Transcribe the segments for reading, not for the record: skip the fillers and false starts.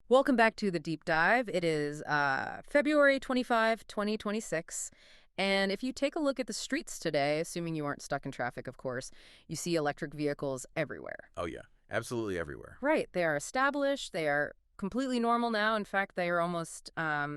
Welcome back to the deep dive. It is February 25, 2026. And if you take a look at the streets today, assuming you aren't stuck in traffic, of course, you see electric vehicles everywhere. Oh, yeah. Absolutely everywhere. Right. They are established. They are completely normal now. In fact, they are almost, I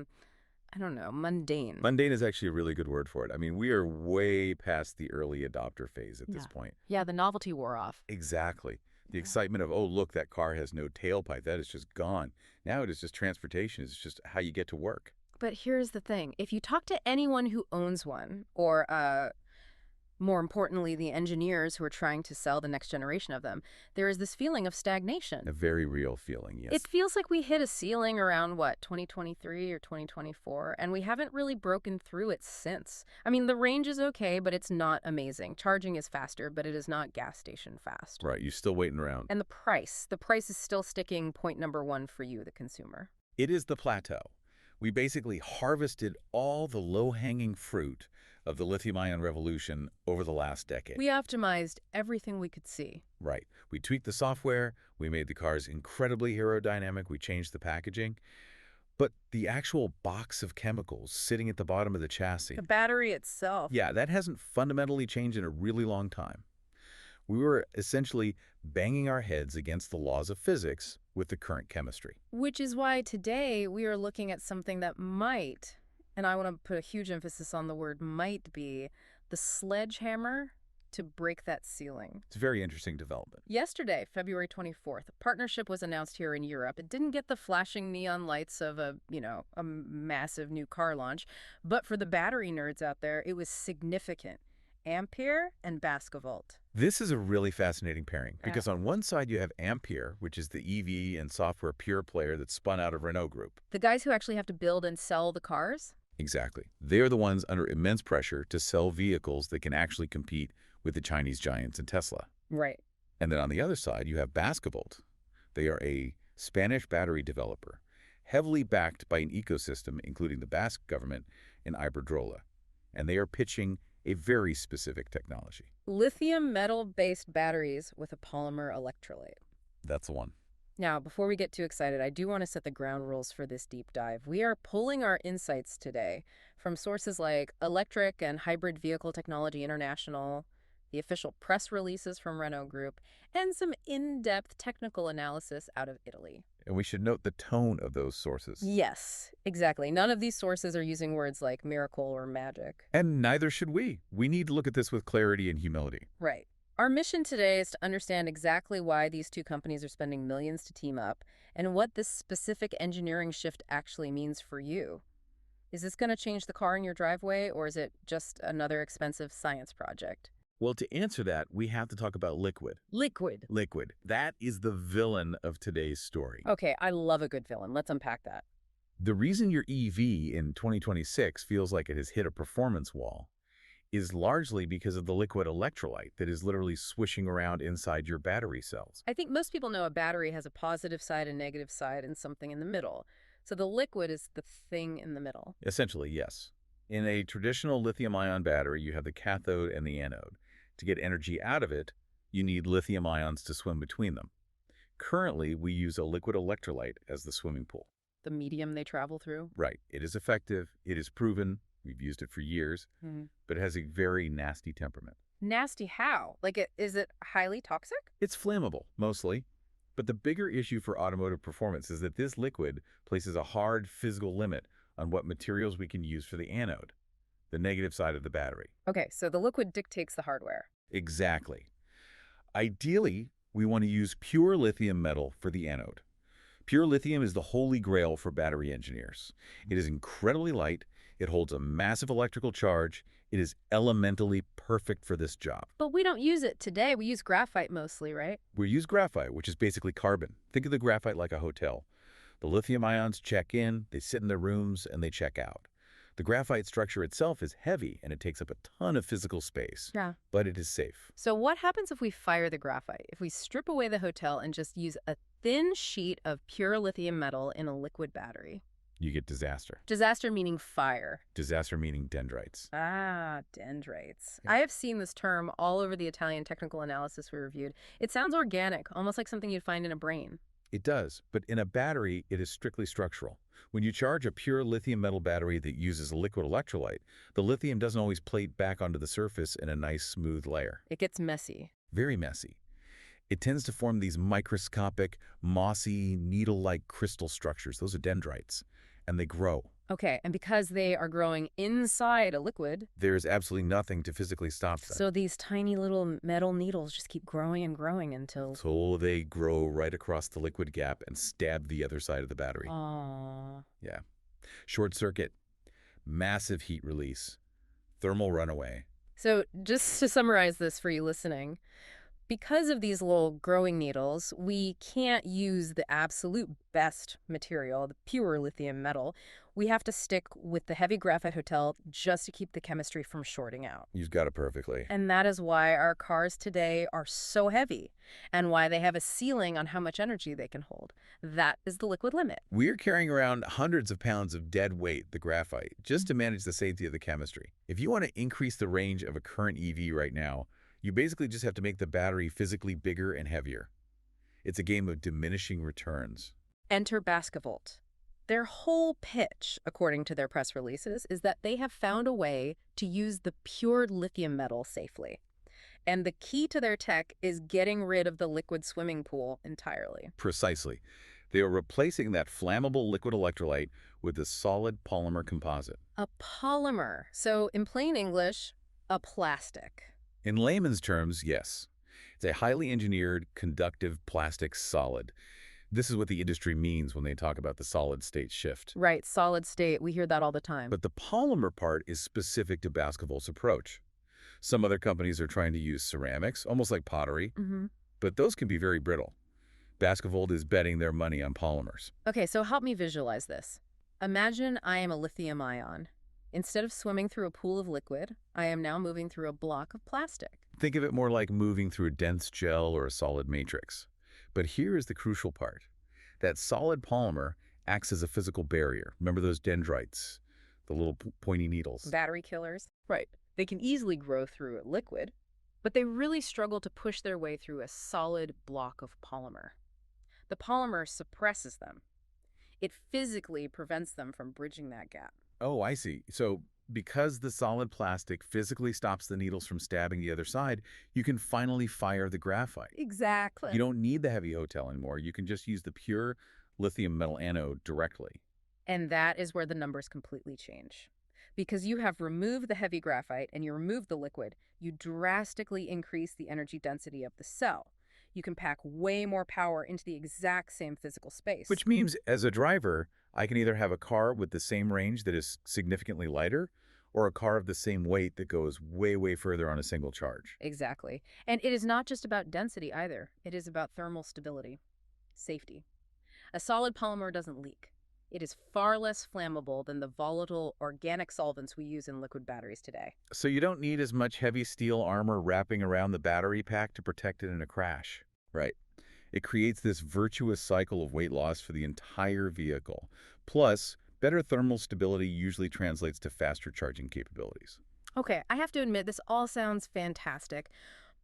don't know, mundane. Mundane is actually a really good word for it. I mean, we are way past the early adopter phase at this Yeah. point. Yeah, the novelty wore off. Exactly. The Yeah. excitement of, oh, look, that car has no tailpipe. That is just gone. Now it is just transportation. It's just how you get to work. But here's the thing. If you talk to anyone who owns one, or more importantly, the engineers who are trying to sell the next generation of them, there is this feeling of stagnation. A very real feeling, yes. It feels like we hit a ceiling around, what, 2023 or 2024, and we haven't really broken through it since. I mean, the range is okay, but it's not amazing. Charging is faster, but it is not gas station fast. Right. You're still waiting around. And the price is still sticking point number one for you, the consumer. It is the plateau. We basically harvested all the low-hanging fruit of the lithium-ion revolution over the last decade. We optimized everything we could see. Right. We tweaked the software, we made the cars incredibly aerodynamic, we changed the packaging. But the actual box of chemicals sitting at the bottom of the chassis, The battery itself. yeah, that hasn't fundamentally changed in a really long time. We were essentially banging our heads against the laws of physics with the current chemistry. Which is why today we are looking at something that might, and I want to put a huge emphasis on the word might be, the sledgehammer to break that ceiling. It's a very interesting development. Yesterday, February 24th, a partnership was announced here in Europe. It didn't get the flashing neon lights of a massive new car launch, but for the battery nerds out there, it was significant. Ampere and Basquevolt. This is a really fascinating pairing because on one side you have Ampere, which is the EV and software pure player that spun out of Renault Group. The guys who actually have to build and sell the cars? Exactly. They are the ones under immense pressure to sell vehicles that can actually compete with the Chinese giants and Tesla. Right. And then on the other side, you have Basquevolt. They are a Spanish battery developer, heavily backed by an ecosystem including the Basque government and Iberdrola. And they are pitching a very specific technology. Lithium-metal-based batteries with a polymer electrolyte. That's the one. Now, before we get too excited, I do want to set the ground rules for this deep dive. We are pulling our insights today from sources like Electric and Hybrid Vehicle Technology International, the official press releases from Renault Group, and some in-depth technical analysis out of Italy. And we should note the tone of those sources. Yes, exactly. None of these sources are using words like miracle or magic. And neither should we. We need to look at this with clarity and humility. Right. Our mission today is to understand exactly why these two companies are spending millions to team up and what this specific engineering shift actually means for you. Is this going to change the car in your driveway, or is it just another expensive science project? Well, to answer that, we have to talk about liquid. Liquid. Liquid. That is the villain of today's story. Okay, I love a good villain. Let's unpack that. The reason your EV in 2026 feels like it has hit a performance wall is largely because of the liquid electrolyte that is literally swishing around inside your battery cells. I think most people know a battery has a positive side and negative side and something in the middle. So the liquid is the thing in the middle. Essentially, yes. In a traditional lithium-ion battery, you have the cathode and the anode. To get energy out of it, you need lithium ions to swim between them. Currently, we use a liquid electrolyte as the swimming pool. The medium they travel through. Right. It is effective. It is proven. We've used it for years, but it has a very nasty temperament. Nasty how? Is it highly toxic? It's flammable, mostly. But the bigger issue for automotive performance is that this liquid places a hard physical limit on what materials we can use for the anode, the negative side of the battery. Okay, so the liquid dictates the hardware. Exactly. Ideally, we want to use pure lithium metal for the anode. Pure lithium is the holy grail for battery engineers. It is incredibly light. It holds a massive electrical charge. It is elementally perfect for this job. But we don't use it today. We use graphite mostly, right? We use graphite, which is basically carbon. Think of the graphite like a hotel. The lithium ions check in, they sit in their rooms, and they check out. The graphite structure itself is heavy, and it takes up a ton of physical space. Yeah. But it is safe. So what happens if we fire the graphite? If we strip away the hotel and just use a thin sheet of pure lithium metal in a liquid battery? You get disaster. Disaster meaning fire. Disaster meaning dendrites. Ah, dendrites. Yeah. I have seen this term all over the Italian technical analysis we reviewed. It sounds organic, almost like something you'd find in a brain. It does, but in a battery, it is strictly structural. When you charge a pure lithium metal battery that uses a liquid electrolyte, the lithium doesn't always plate back onto the surface in a nice, smooth layer. It gets messy. Very messy. It tends to form these microscopic, mossy, needle-like crystal structures. Those are dendrites, and they grow. Okay, and because they are growing inside a liquid, There's absolutely nothing to physically stop them. so these tiny little metal needles just keep growing and growing until... So they grow right across the liquid gap and stab the other side of the battery. Aww. Yeah. Short circuit, massive heat release, thermal runaway. So just to summarize this for you listening, because of these little growing needles, we can't use the absolute best material, the pure lithium metal. We have to stick with the heavy graphite hotel just to keep the chemistry from shorting out. You've got it perfectly. And that is why our cars today are so heavy and why they have a ceiling on how much energy they can hold. That is the liquid limit. We're carrying around hundreds of pounds of dead weight, the graphite, just to manage the safety of the chemistry. If you want to increase the range of a current EV right now, you basically just have to make the battery physically bigger and heavier. It's a game of diminishing returns. Enter Basquevolt. Their whole pitch, according to their press releases, is that they have found a way to use the pure lithium metal safely. And the key to their tech is getting rid of the liquid swimming pool entirely. Precisely. They are replacing that flammable liquid electrolyte with a solid polymer composite. A polymer. So in plain English, a plastic. In layman's terms, yes. It's a highly engineered, conductive plastic solid. This is what the industry means when they talk about the solid-state shift. Right, solid state. We hear that all the time. But the polymer part is specific to Basquevolt's approach. Some other companies are trying to use ceramics, almost like pottery, but those can be very brittle. Basquevolt is betting their money on polymers. Okay, so help me visualize this. Imagine I am a lithium-ion. Instead of swimming through a pool of liquid, I am now moving through a block of plastic. Think of it more like moving through a dense gel or a solid matrix. But here is the crucial part. That solid polymer acts as a physical barrier. Remember those dendrites, the little pointy needles? Battery killers? Right. They can easily grow through a liquid, but they really struggle to push their way through a solid block of polymer. The polymer suppresses them. It physically prevents them from bridging that gap. Oh, I see. So because the solid plastic physically stops the needles from stabbing the other side, you can finally fire the graphite. Exactly. You don't need the heavy hotel anymore. You can just use the pure lithium metal anode directly. And that is where the numbers completely change. Because you have removed the heavy graphite and you remove the liquid, you drastically increase the energy density of the cell. You can pack way more power into the exact same physical space. Which means, as a driver, I can either have a car with the same range that is significantly lighter, or a car of the same weight that goes way, way further on a single charge. Exactly. And it is not just about density either. It is about thermal stability, safety. A solid polymer doesn't leak. It is far less flammable than the volatile organic solvents we use in liquid batteries today. So you don't need as much heavy steel armor wrapping around the battery pack to protect it in a crash. Right. It creates this virtuous cycle of weight loss for the entire vehicle. Plus, better thermal stability usually translates to faster charging capabilities. Okay, I have to admit, this all sounds fantastic,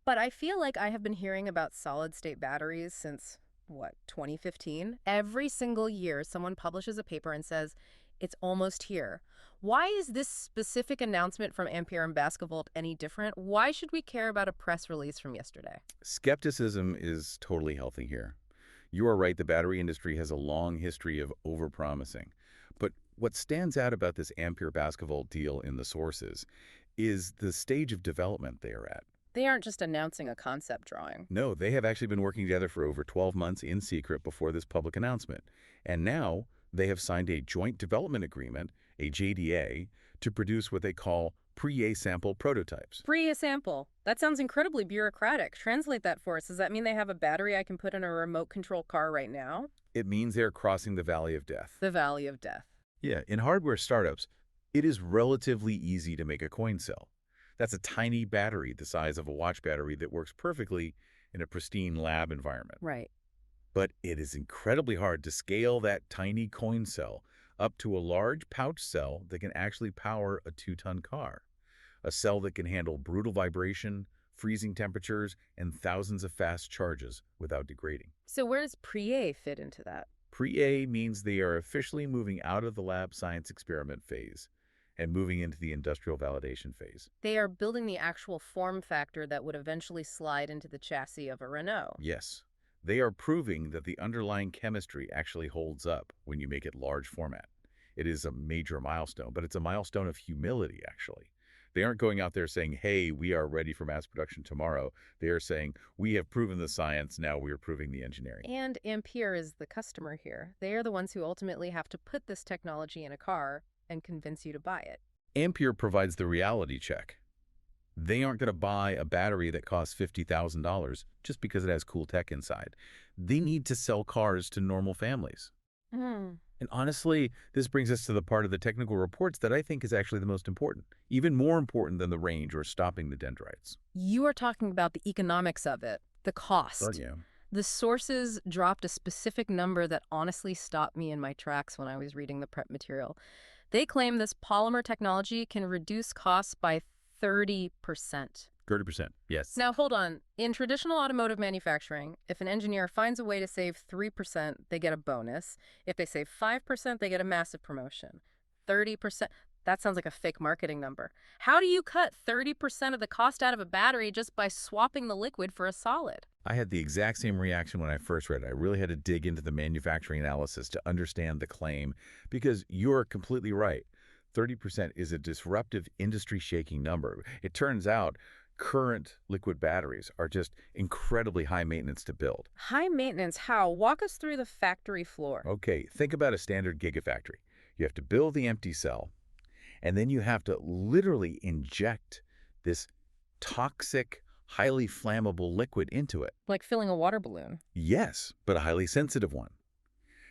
but I feel like I have been hearing about solid-state batteries since, 2015? Every single year, someone publishes a paper and says, it's almost here. Why is this specific announcement from Ampere and Basquevolt any different? Why should we care about a press release from yesterday? Skepticism is totally healthy here. You are right, the battery industry has a long history of overpromising. But what stands out about this Ampere-Basquevolt deal in the sources is the stage of development they are at. They aren't just announcing a concept drawing. No, they have actually been working together for over 12 months in secret before this public announcement. And now they have signed a joint development agreement, a JDA, to produce what they call pre-A-sample prototypes. Pre-A-sample? That sounds incredibly bureaucratic. Translate that for us. Does that mean they have a battery I can put in a remote control car right now? It means they're crossing the valley of death. The valley of death. Yeah, in hardware startups, it is relatively easy to make a coin cell. That's a tiny battery the size of a watch battery that works perfectly in a pristine lab environment. Right. But it is incredibly hard to scale that tiny coin cell up to a large pouch cell that can actually power a 2-ton car. A cell that can handle brutal vibration, freezing temperatures, and thousands of fast charges without degrading. So where does Pre-A fit into that? Pre-A means they are officially moving out of the lab science experiment phase and moving into the industrial validation phase. They are building the actual form factor that would eventually slide into the chassis of a Renault. Yes, they are proving that the underlying chemistry actually holds up when you make it large format. It is a major milestone, but it's a milestone of humility, actually. They aren't going out there saying, hey, we are ready for mass production tomorrow. They are saying, we have proven the science, now we are proving the engineering. And Ampere is the customer here. They are the ones who ultimately have to put this technology in a car and convince you to buy it. Ampere provides the reality check. They aren't going to buy a battery that costs $50,000 just because it has cool tech inside. They need to sell cars to normal families. Hmm. And honestly, this brings us to the part of the technical reports that I think is actually the most important, even more important than the range or stopping the dendrites. You are talking about the economics of it, the Oh, cost. yeah. The sources dropped a specific number that honestly stopped me in my tracks when I was reading the prep material. They claim this polymer technology can reduce costs by 30%. 30%. Yes. Now, hold on. In traditional automotive manufacturing, if an engineer finds a way to save 3%, they get a bonus. If they save 5%, they get a massive promotion. 30%, that sounds like a fake marketing number. How do you cut 30% of the cost out of a battery just by swapping the liquid for a solid? I had the exact same reaction when I first read it. I really had to dig into the manufacturing analysis to understand the claim because you're completely right. 30% is a disruptive industry-shaking number. It turns out current liquid batteries are just incredibly high maintenance to build. High maintenance, how? Walk us through the factory floor. Okay, think about a standard gigafactory. You have to build the empty cell, and then you have to literally inject this toxic, highly flammable liquid into it. Like filling a water balloon. Yes, but a highly sensitive one.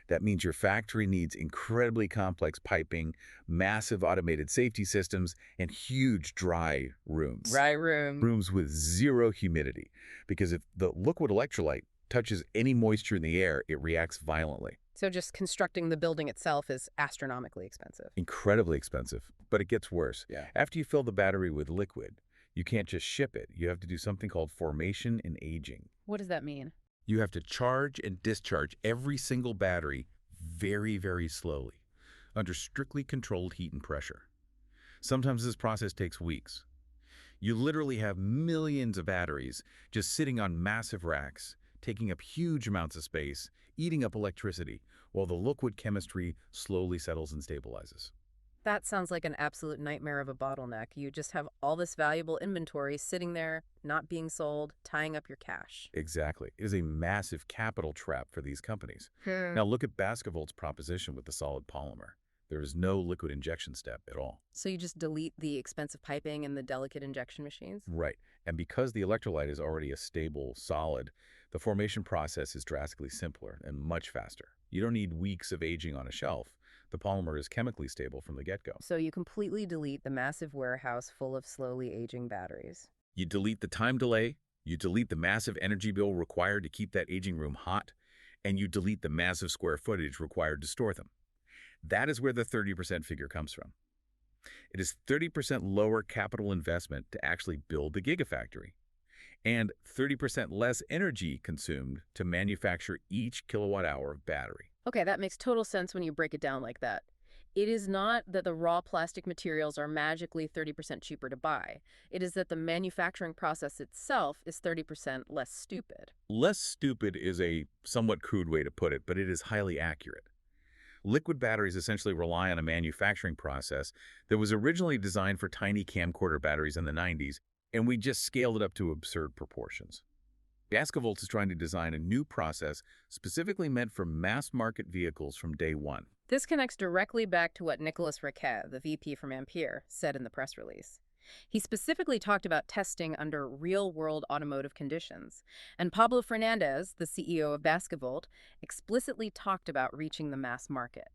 That means your factory needs incredibly complex piping, massive automated safety systems, and huge dry rooms. Dry room. Rooms with zero humidity. Because if the liquid electrolyte touches any moisture in the air, it reacts violently. So just constructing the building itself is astronomically expensive. Incredibly expensive. But it gets worse. Yeah. After you fill the battery with liquid, you can't just ship it. You have to do something called formation and aging. What does that mean? You have to charge and discharge every single battery very, very slowly, under strictly controlled heat and pressure. Sometimes this process takes weeks. You literally have millions of batteries just sitting on massive racks, taking up huge amounts of space, eating up electricity, while the liquid chemistry slowly settles and stabilizes. That sounds like an absolute nightmare of a bottleneck. You just have all this valuable inventory sitting there, not being sold, tying up your cash. Exactly. It is a massive capital trap for these companies. Now look at Basquevolt's proposition with the solid polymer. There is no liquid injection step at all. So you just delete the expensive piping and the delicate injection machines? Right. And because the electrolyte is already a stable solid, the formation process is drastically simpler and much faster. You don't need weeks of aging on a shelf. The polymer is chemically stable from the get-go. So you completely delete the massive warehouse full of slowly aging batteries. You delete the time delay, you delete the massive energy bill required to keep that aging room hot, and you delete the massive square footage required to store them. That is where the 30% figure comes from. It is 30% lower capital investment to actually build the gigafactory, and 30% less energy consumed to manufacture each kilowatt hour of battery. Okay, that makes total sense when you break it down like that. It is not that the raw plastic materials are magically 30% cheaper to buy. It is that the manufacturing process itself is 30% less stupid. Less stupid is a somewhat crude way to put it, but it is highly accurate. Liquid batteries essentially rely on a manufacturing process that was originally designed for tiny camcorder batteries in the 90s, and we just scaled it up to absurd proportions. Basquevolt is trying to design a new process specifically meant for mass-market vehicles from day one. This connects directly back to what Nicolas Riquet, the VP from Ampere, said in the press release. He specifically talked about testing under real-world automotive conditions, and Pablo Fernandez, the CEO of Basquevolt, explicitly talked about reaching the mass market.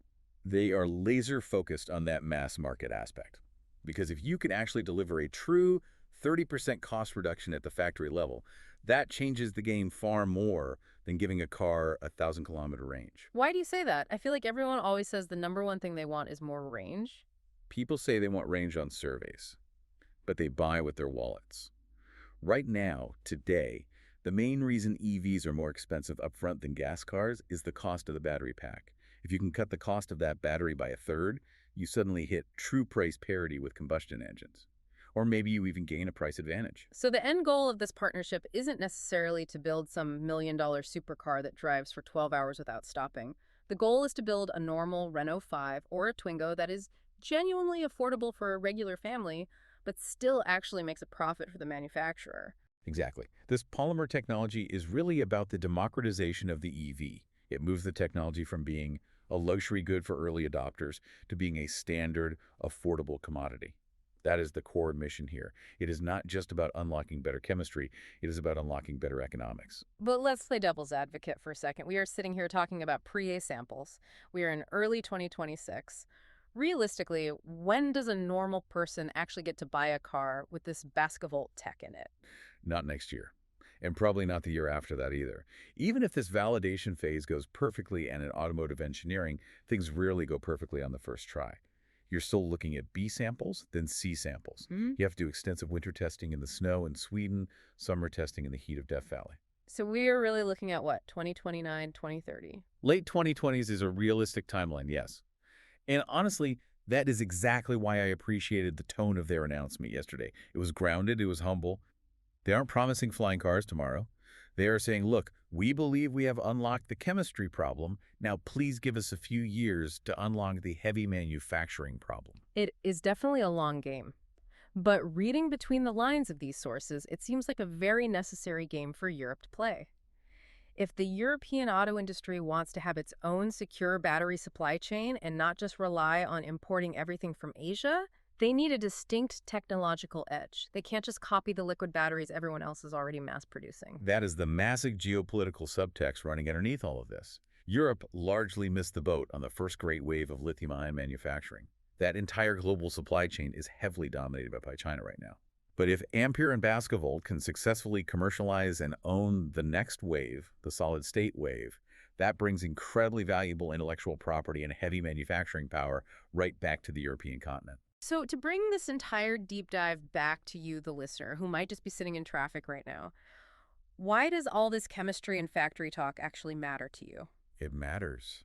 They are laser-focused on that mass-market aspect, because if you can actually deliver a true 30% cost reduction at the factory level, that changes the game far more than giving a car a 1,000-kilometer range. Why do you say that? I feel like everyone always says the number one thing they want is more range. People say they want range on surveys, but they buy with their wallets. Right now, today, the main reason EVs are more expensive upfront than gas cars is the cost of the battery pack. If you can cut the cost of that battery by a third, you suddenly hit true price parity with combustion engines. Or maybe you even gain a price advantage. So the end goal of this partnership isn't necessarily to build some million-dollar supercar that drives for 12 hours without stopping. The goal is to build a normal Renault 5 or a Twingo that is genuinely affordable for a regular family, but still actually makes a profit for the manufacturer. Exactly. This polymer technology is really about the democratization of the EV. It moves the technology from being a luxury good for early adopters to being a standard, affordable commodity. That is the core mission here. It is not just about unlocking better chemistry, it is about unlocking better economics. But let's play devil's advocate for a second. We are sitting here talking about pre-A samples. We are in early 2026. Realistically, when does a normal person actually get to buy a car with this Basquevolt tech in it? Not next year. And probably not the year after that either. Even if this validation phase goes perfectly and in automotive engineering, things rarely go perfectly on the first try. You're still looking at B samples, then C samples. Hmm? You have to do extensive winter testing in the snow in Sweden, summer testing in the heat of Death Valley. So we are really looking at what, 2029, 2030? Late 2020s is a realistic timeline, yes. And honestly, that is exactly why I appreciated the tone of their announcement yesterday. It was grounded, it was humble. They aren't promising flying cars tomorrow. They are saying, look, we believe we have unlocked the chemistry problem. Now please give us a few years to unlock the heavy manufacturing problem. It is definitely a long game. But reading between the lines of these sources, it seems like a very necessary game for Europe to play. If the European auto industry wants to have its own secure battery supply chain and not just rely on importing everything from Asia, they need a distinct technological edge. They can't just copy the liquid batteries everyone else is already mass producing. That is the massive geopolitical subtext running underneath all of this. Europe largely missed the boat on the first great wave of lithium-ion manufacturing. That entire global supply chain is heavily dominated by China right now. But if Ampere and Basquevolt can successfully commercialize and own the next wave, the solid-state wave, that brings incredibly valuable intellectual property and heavy manufacturing power right back to the European continent. So, to bring this entire deep dive back to you, the listener, who might just be sitting in traffic right now, why does all this chemistry and factory talk actually matter to you? It matters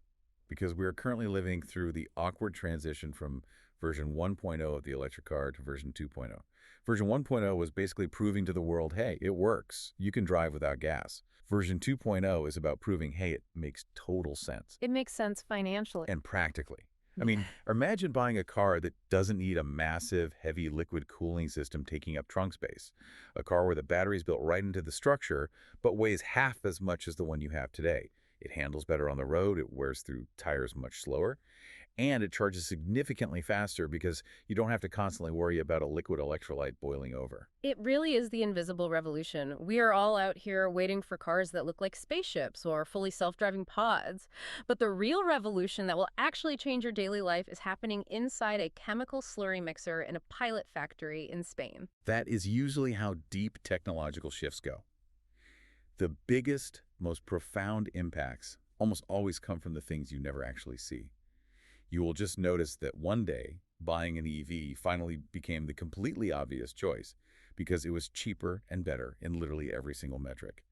because we are currently living through the awkward transition from version 1.0 of the electric car to version 2.0. Version 1.0 was basically proving to the world, hey, it works. You can drive without gas. Version 2.0 is about proving, hey, it makes total sense. It makes sense financially. And practically. I mean, imagine buying a car that doesn't need a massive, heavy liquid cooling system taking up trunk space. A car where the battery is built right into the structure, but weighs half as much as the one you have today. It handles better on the road, it wears through tires much slower, and it charges significantly faster because you don't have to constantly worry about a liquid electrolyte boiling over. It really is the invisible revolution. We are all out here waiting for cars that look like spaceships or fully self-driving pods. But the real revolution that will actually change your daily life is happening inside a chemical slurry mixer in a pilot factory in Spain. That is usually how deep technological shifts go. The biggest, most profound impacts almost always come from the things you never actually see. You will just notice that one day, buying an EV finally became the completely obvious choice because it was cheaper and better in literally every single metric.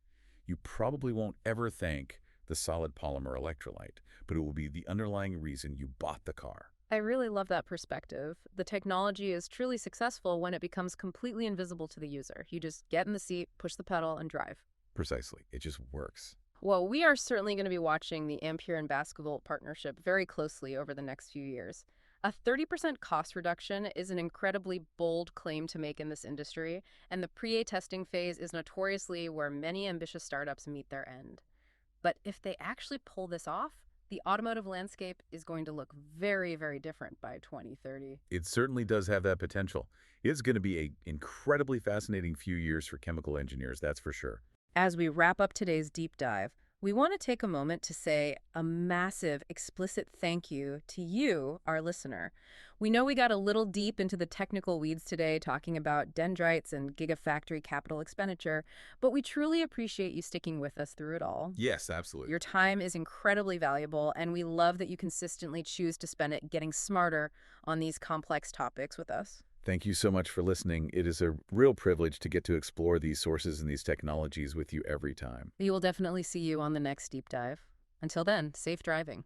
You probably won't ever thank the solid polymer electrolyte, but it will be the underlying reason you bought the car. I really love that perspective. The technology is truly successful when it becomes completely invisible to the user. You just get in the seat, push the pedal, and drive. Precisely. It just works. Well, we are certainly going to be watching the Ampere and Basquevolt partnership very closely over the next few years. A 30% cost reduction is an incredibly bold claim to make in this industry, and the pre-A testing phase is notoriously where many ambitious startups meet their end. But if they actually pull this off, the automotive landscape is going to look very, very different by 2030. It certainly does have that potential. It's going to be an incredibly fascinating few years for chemical engineers, that's for sure. As we wrap up today's deep dive, we want to take a moment to say a massive, explicit thank you to you, our listener. We know we got a little deep into the technical weeds today, talking about dendrites and gigafactory capital expenditure, but we truly appreciate you sticking with us through it all. Yes, absolutely. Your time is incredibly valuable, and we love that you consistently choose to spend it getting smarter on these complex topics with us. Thank you so much for listening. It is a real privilege to get to explore these sources and these technologies with you every time. We will definitely see you on the next deep dive. Until then, safe driving.